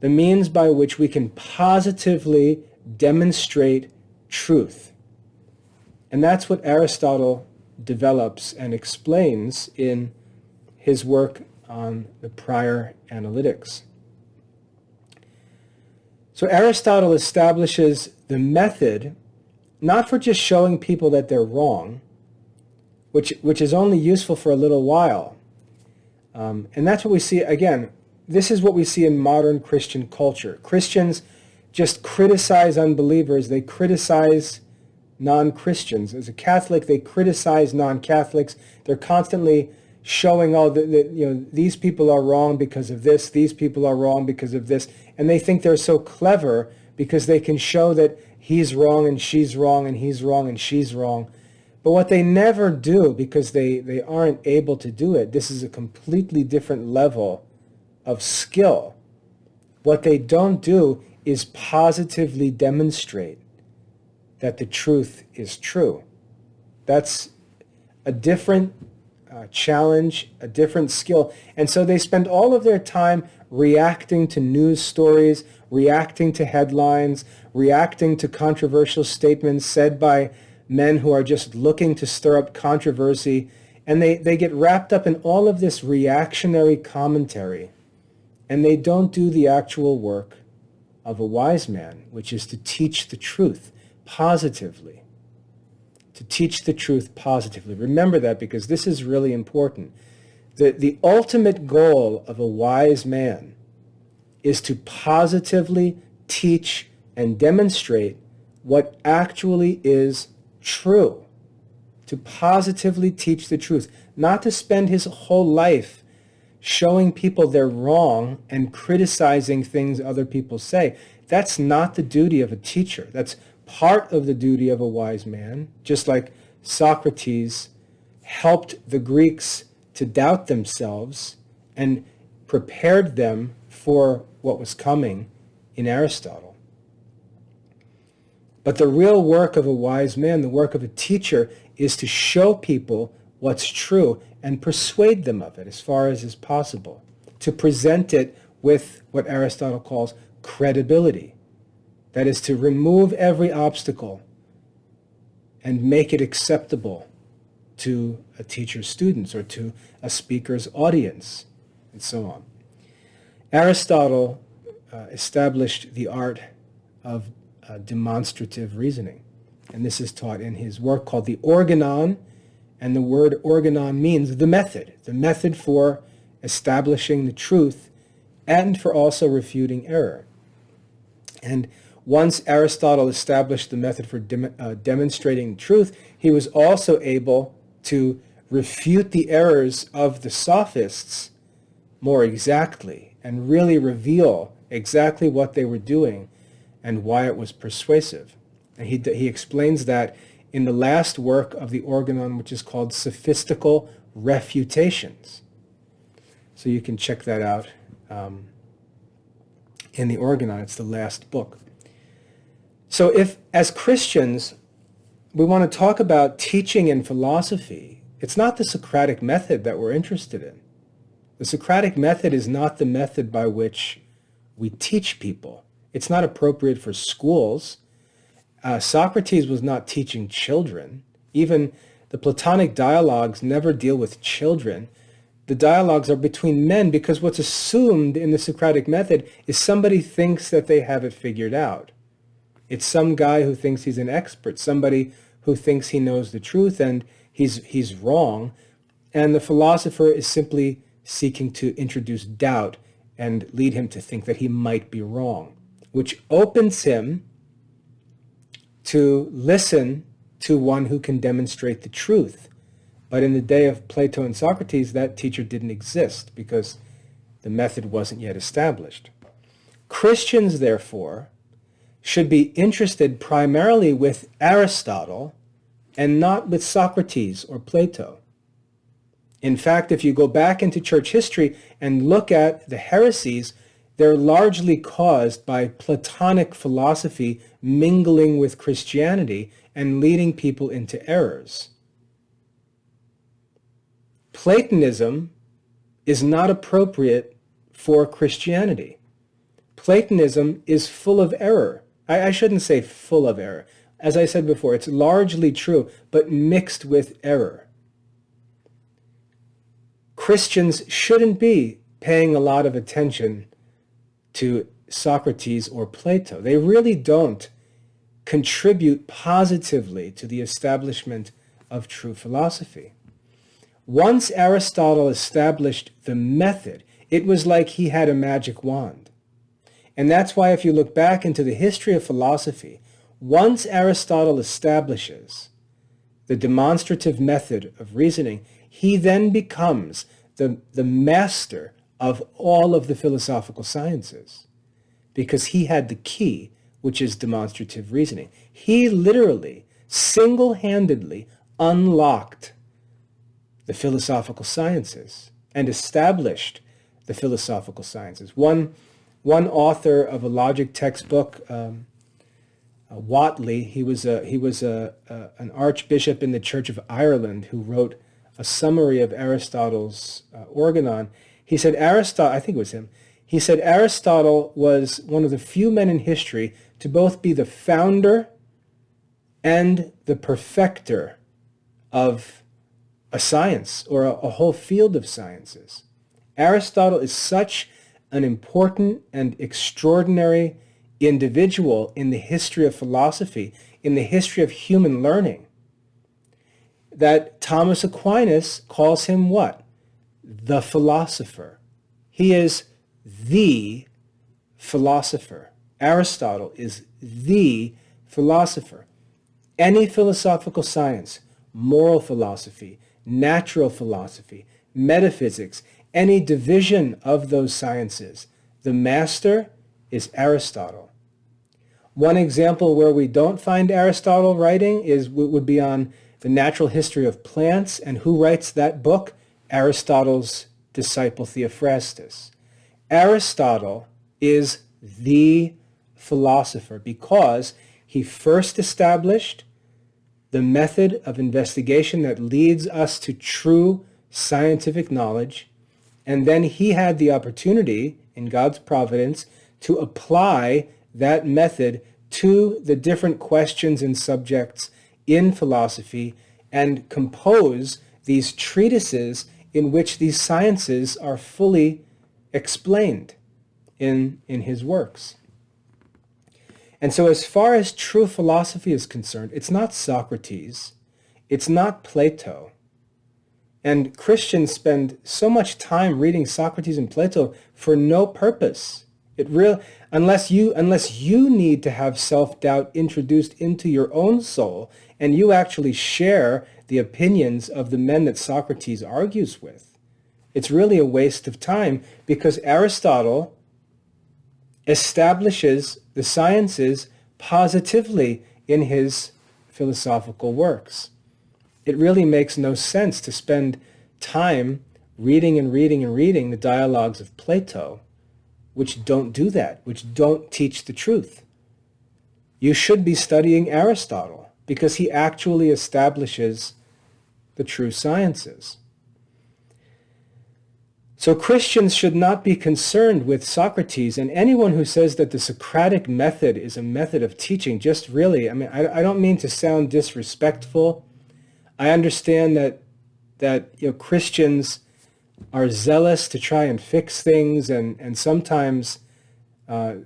the means by which we can positively demonstrate truth. And that's what Aristotle develops and explains in his work on the prior analytics. So Aristotle establishes the method not for just showing people that they're wrong, which is only useful for a little while. And that's what we see, again, this is what we see in modern Christian culture. Christians just criticize unbelievers. They criticize non-Christians. As a Catholic, they criticize non-Catholics. They're constantly showing all these people are wrong because of this, these people are wrong because of this, and they think they're so clever because they can show that he's wrong and she's wrong and he's wrong and she's wrong. But what they never do, because they aren't able to do it, this is a completely different level of skill. What they don't do is positively demonstrate that the truth is true. That's a different challenge, a different skill. And so they spend all of their time reacting to news stories, reacting to headlines, reacting to controversial statements said by men who are just looking to stir up controversy. And they get wrapped up in all of this reactionary commentary. And they don't do the actual work of a wise man, which is to teach the truth positively. To teach the truth positively. Remember that, because this is really important. The ultimate goal of a wise man is to positively teach and demonstrate what actually is true. To positively teach the truth. Not to spend his whole life showing people they're wrong and criticizing things other people say. That's not the duty of a teacher. That's part of the duty of a wise man, just like Socrates helped the Greeks to doubt themselves and prepared them for what was coming in Aristotle. But the real work of a wise man, the work of a teacher, is to show people what's true and persuade them of it as far as is possible, to present it with what Aristotle calls credibility. That is, to remove every obstacle and make it acceptable to a teacher's students or to a speaker's audience, and so on. Aristotle established the art of demonstrative reasoning, and this is taught in his work called the Organon, and the word organon means the method for establishing the truth and for also refuting error. And once Aristotle established the method for demonstrating truth, he was also able to refute the errors of the sophists more exactly and really reveal exactly what they were doing and why it was persuasive. And he explains that in the last work of the Organon, which is called Sophistical Refutations. So you can check that out in the Organon. It's the last book. So if, as Christians, we want to talk about teaching and philosophy, it's not the Socratic method that we're interested in. The Socratic method is not the method by which we teach people. It's not appropriate for schools. Socrates was not teaching children. Even the Platonic dialogues never deal with children. The dialogues are between men, because what's assumed in the Socratic method is somebody thinks that they have it figured out. It's some guy who thinks he's an expert, somebody who thinks he knows the truth and he's wrong. And the philosopher is simply seeking to introduce doubt and lead him to think that he might be wrong, which opens him to listen to one who can demonstrate the truth. But in the day of Plato and Socrates, that teacher didn't exist because the method wasn't yet established. Christians, therefore, should be interested primarily with Aristotle and not with Socrates or Plato. In fact, if you go back into church history and look at the heresies, they're largely caused by Platonic philosophy mingling with Christianity and leading people into errors. Platonism is not appropriate for Christianity. Platonism is full of error. I shouldn't say full of error. As I said before, it's largely true, but mixed with error. Christians shouldn't be paying a lot of attention to Socrates or Plato. They really don't contribute positively to the establishment of true philosophy. Once Aristotle established the method, it was like he had a magic wand. And that's why if you look back into the history of philosophy, once Aristotle establishes the demonstrative method of reasoning, he then becomes the master of all of the philosophical sciences, because he had the key, which is demonstrative reasoning. He literally, single-handedly unlocked the philosophical sciences and established the philosophical sciences. One author of a logic textbook, Whately. He was an archbishop in the Church of Ireland who wrote a summary of Aristotle's Organon. He said Aristotle, I think it was him, he said Aristotle was one of the few men in history to both be the founder and the perfecter of a science or a whole field of sciences. Aristotle is such an important and extraordinary individual in the history of philosophy, in the history of human learning, that Thomas Aquinas calls him what? The philosopher. He is the philosopher. Aristotle is the philosopher. Any philosophical science, moral philosophy, natural philosophy, metaphysics, any division of those sciences, the master is Aristotle. One example where we don't find Aristotle writing would be on the natural history of plants, and who writes that book? Aristotle's disciple Theophrastus. Aristotle is the philosopher because he first established the method of investigation that leads us to true scientific knowledge, and then he had the opportunity, in God's providence, to apply that method to the different questions and subjects in philosophy and compose these treatises in which these sciences are fully explained in his works. And so as far as true philosophy is concerned, it's not Socrates, it's not Plato. And Christians spend so much time reading Socrates and Plato for no purpose. Unless you need to have self-doubt introduced into your own soul, and you actually share the opinions of the men that Socrates argues with. It's really a waste of time, because Aristotle establishes the sciences positively in his philosophical works. It really makes no sense to spend time reading the dialogues of Plato, which don't do that, which don't teach the truth. You should be studying Aristotle because he actually establishes the true sciences. So Christians should not be concerned with Socrates, and anyone who says that the Socratic method is a method of teaching, just really, I don't mean to sound disrespectful. I understand that Christians are zealous to try and fix things, and sometimes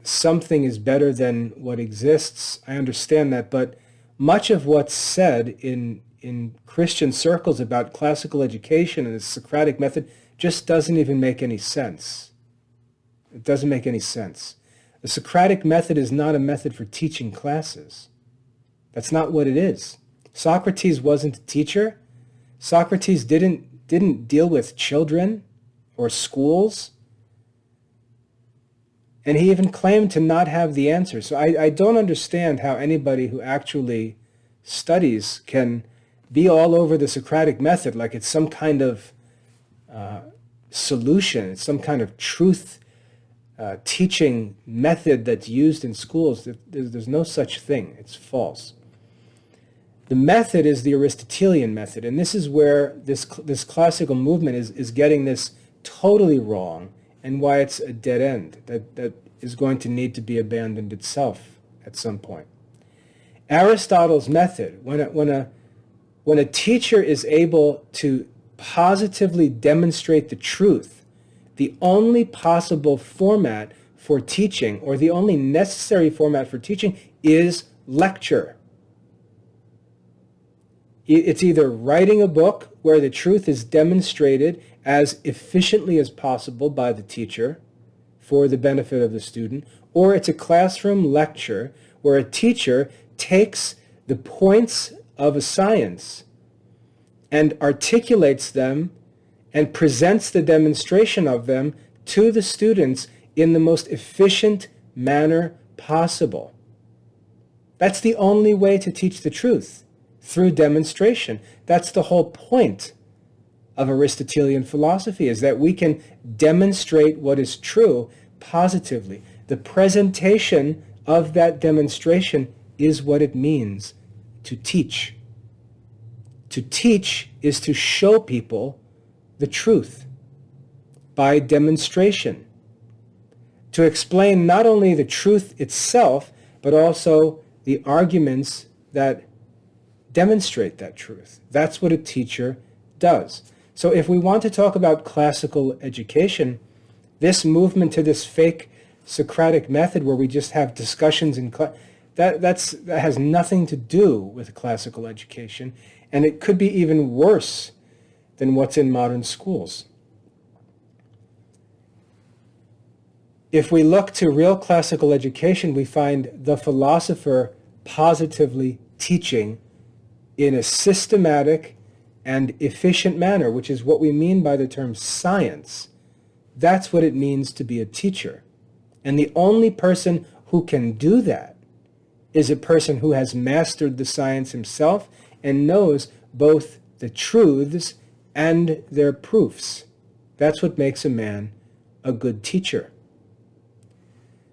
something is better than what exists. I understand that, but much of what's said in Christian circles about classical education and the Socratic method just doesn't even make any sense. It doesn't make any sense. The Socratic method is not a method for teaching classes. That's not what it is. Socrates wasn't a teacher. Socrates didn't deal with children or schools. And he even claimed to not have the answer. So I don't understand how anybody who actually studies can be all over the Socratic method like it's some kind of solution, it's some kind of truth teaching method that's used in schools. There's no such thing. It's false. The method is the Aristotelian method, and this is where this classical movement is getting this totally wrong, and why it's a dead end that is going to need to be abandoned itself at some point. Aristotle's method, when a teacher is able to positively demonstrate the truth, the only possible format for teaching, or the only necessary format for teaching, is lecture. It's either writing a book where the truth is demonstrated as efficiently as possible by the teacher for the benefit of the student, or it's a classroom lecture where a teacher takes the points of a science and articulates them and presents the demonstration of them to the students in the most efficient manner possible. That's the only way to teach the truth, through demonstration. That's the whole point of Aristotelian philosophy, is that we can demonstrate what is true positively. The presentation of that demonstration is what it means to teach. To teach is to show people the truth by demonstration. To explain not only the truth itself, but also the arguments that demonstrate that truth. That's what a teacher does. So if we want to talk about classical education, this movement to this fake Socratic method where we just have discussions in class, that has nothing to do with classical education, and it could be even worse than what's in modern schools. If we look to real classical education, we find the philosopher positively teaching in a systematic and efficient manner, which is what we mean by the term science. That's what it means to be a teacher. And the only person who can do that is a person who has mastered the science himself and knows both the truths and their proofs. That's what makes a man a good teacher.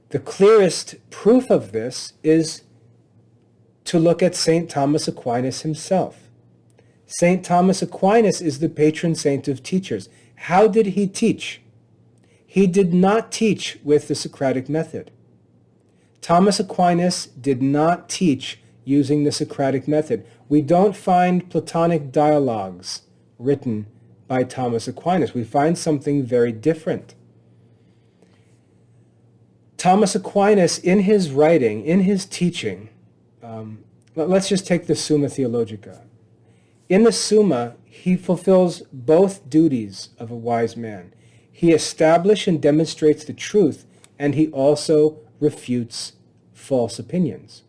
The clearest proof of this is to look at St. Thomas Aquinas himself. St. Thomas Aquinas is the patron saint of teachers. How did he teach? He did not teach with the Socratic method. Thomas Aquinas did not teach using the Socratic method. We don't find Platonic dialogues written by Thomas Aquinas. We find something very different. Thomas Aquinas, in his writing, in his teaching, let's just take the Summa Theologica. In the Summa, he fulfills both duties of a wise man. He establishes and demonstrates the truth, and he also refutes false opinions.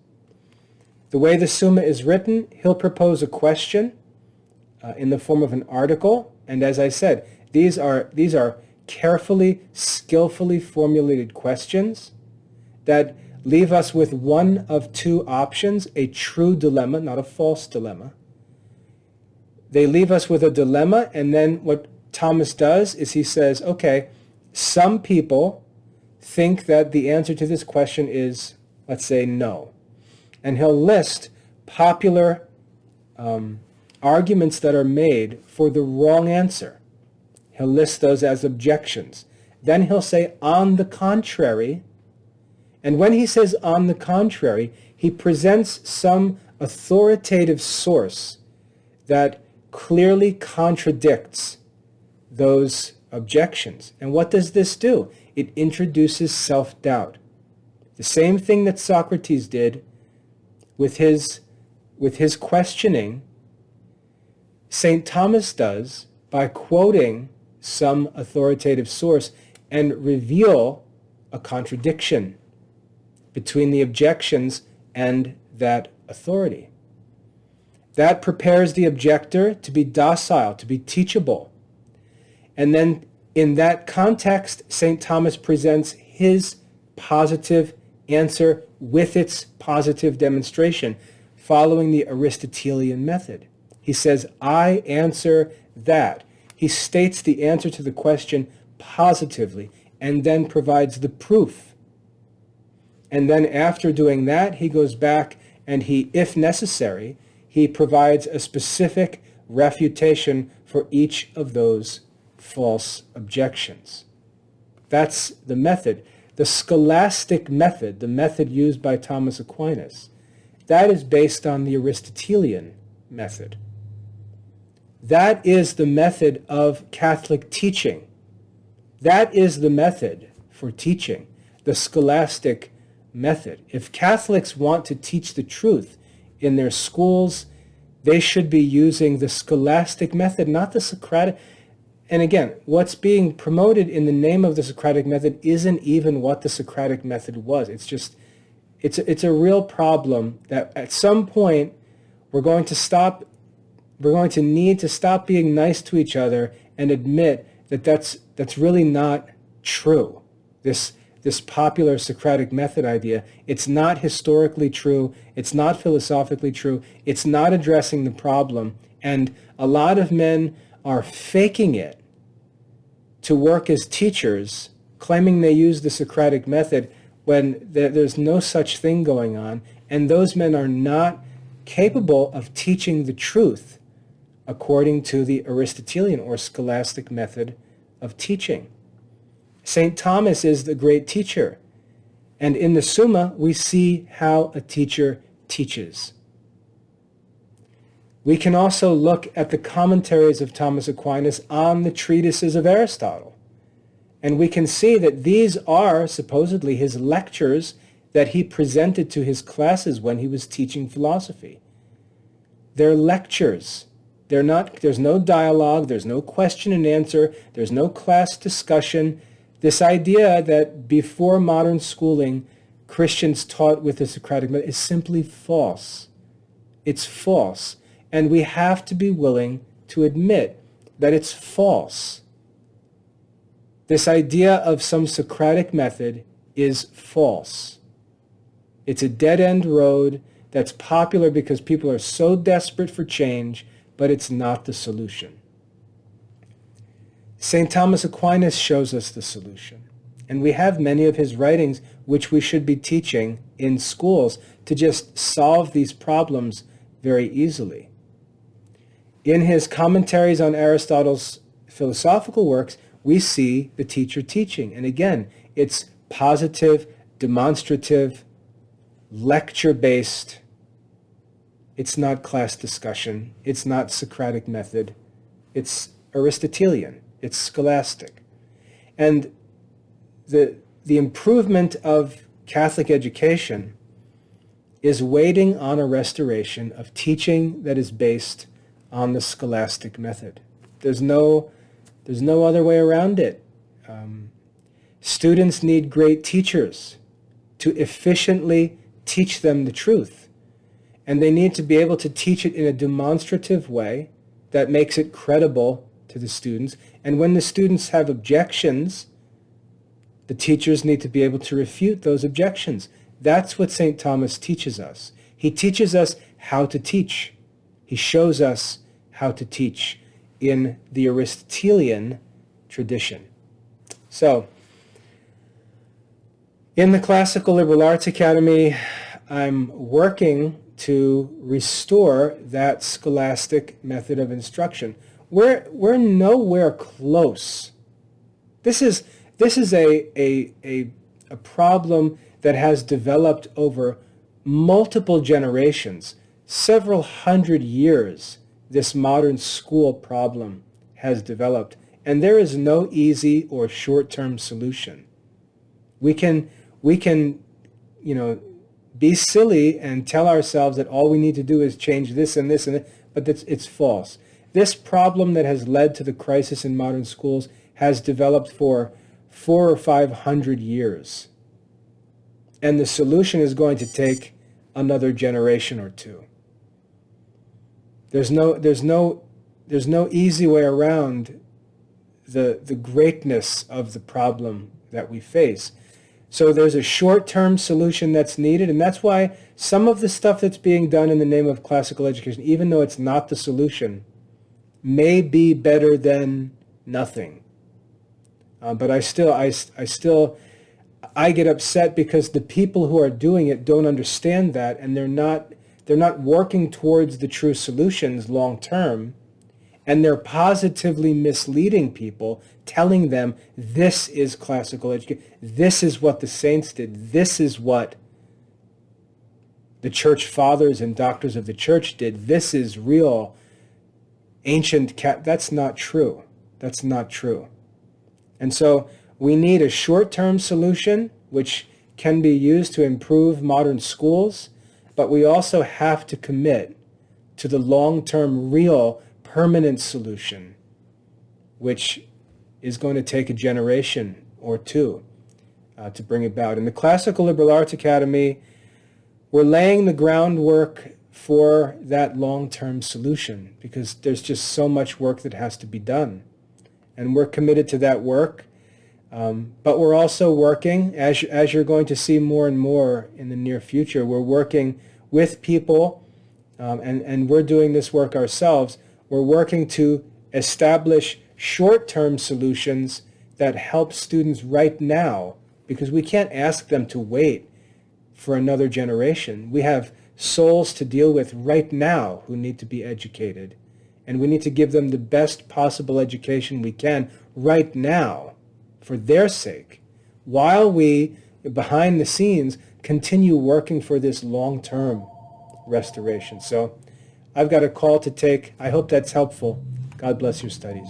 The way the Summa is written, he'll propose a question in the form of an article, and as I said, these are carefully, skillfully formulated questions that leave us with one of two options, a true dilemma, not a false dilemma. They leave us with a dilemma, and then what Thomas does is he says, okay, some people think that the answer to this question is, let's say, no. And he'll list popular arguments that are made for the wrong answer. He'll list those as objections. Then he'll say, on the contrary. And when he says on the contrary, he presents some authoritative source that clearly contradicts those objections. And what does this do? It introduces self-doubt. The same thing that Socrates did with his questioning, St. Thomas does by quoting some authoritative source and reveal a contradiction between the objections and that authority. That prepares the objector to be docile, to be teachable. And then in that context, St. Thomas presents his positive answer with its positive demonstration, following the Aristotelian method. He says, I answer that. He states the answer to the question positively and then provides the proof. And then after doing that, he goes back and he, if necessary, he provides a specific refutation for each of those false objections. That's the method. The scholastic method, the method used by Thomas Aquinas, that is based on the Aristotelian method. That is the method of Catholic teaching. That is the method for teaching, the scholastic method. If Catholics want to teach the truth in their schools, they should be using the scholastic method, not the Socratic. And again, what's being promoted in the name of the Socratic method isn't even what the Socratic method was. It's just, it's a real problem that at some point we're going to need to stop being nice to each other and admit that that's really not true. This popular Socratic method idea, it's not historically true, it's not philosophically true, it's not addressing the problem, and a lot of men are faking it to work as teachers, claiming they use the Socratic method when there's no such thing going on, And those men are not capable of teaching the truth according to the Aristotelian or scholastic method of teaching. St. Thomas is the great teacher. And in the Summa, we see how a teacher teaches. We can also look at the commentaries of Thomas Aquinas on the treatises of Aristotle. And we can see that these are supposedly his lectures that he presented to his classes when he was teaching philosophy. They're lectures. There's no dialogue, there's no question and answer, there's no class discussion. This idea that before modern schooling, Christians taught with the Socratic method is simply false. It's false. And we have to be willing to admit that it's false. This idea of some Socratic method is false. It's a dead-end road that's popular because people are so desperate for change, but it's not the solution. St. Thomas Aquinas shows us the solution. And we have many of his writings which we should be teaching in schools to just solve these problems very easily. In his commentaries on Aristotle's philosophical works, we see the teacher teaching. And again, it's positive, demonstrative, lecture-based. It's not class discussion. It's not Socratic method. It's Aristotelian. It's scholastic. And the improvement of Catholic education is waiting on a restoration of teaching that is based on the scholastic method. There's no other way around it. Students need great teachers to efficiently teach them the truth. And they need to be able to teach it in a demonstrative way that makes it credible to the students. And when the students have objections, the teachers need to be able to refute those objections. That's what St. Thomas teaches us. He teaches us how to teach. He shows us how to teach in the Aristotelian tradition. So, in the Classical Liberal Arts Academy, I'm working to restore that scholastic method of instruction. We're nowhere close. This is a problem that has developed over multiple generations, several hundred years. This modern school problem has developed, and there is no easy or short-term solution. We can, be silly and tell ourselves that all we need to do is change this and this and that, but it's false. This problem that has led to the crisis in modern schools has developed for 400 or 500 years. And the solution is going to take another generation or two. There's no easy way around the greatness of the problem that we face. So there's a short-term solution that's needed, and that's why some of the stuff that's being done in the name of classical education, even though it's not the solution, may be better than nothing. But I get upset because the people who are doing it don't understand that, and they're not working towards the true solutions long term, and they're positively misleading people, telling them this is classical education, this is what the saints did, this is what the church fathers and doctors of the church did, this is real ancient that's not true. That's not true. And so we need a short-term solution which can be used to improve modern schools, but we also have to commit to the long-term, real, permanent solution, which is going to take a generation or two to bring about. In the Classical Liberal Arts Academy, we're laying the groundwork for that long-term solution because there's just so much work that has to be done. And we're committed to that work. But we're also working, as you're going to see more and more in the near future, we're working with people, and we're doing this work ourselves. We're working to establish short-term solutions that help students right now, because we can't ask them to wait for another generation. We have souls to deal with right now who need to be educated, and we need to give them the best possible education we can right now for their sake, while we, behind the scenes, continue working for this long-term restoration. So I've got a call to take. I hope that's helpful. God bless your studies.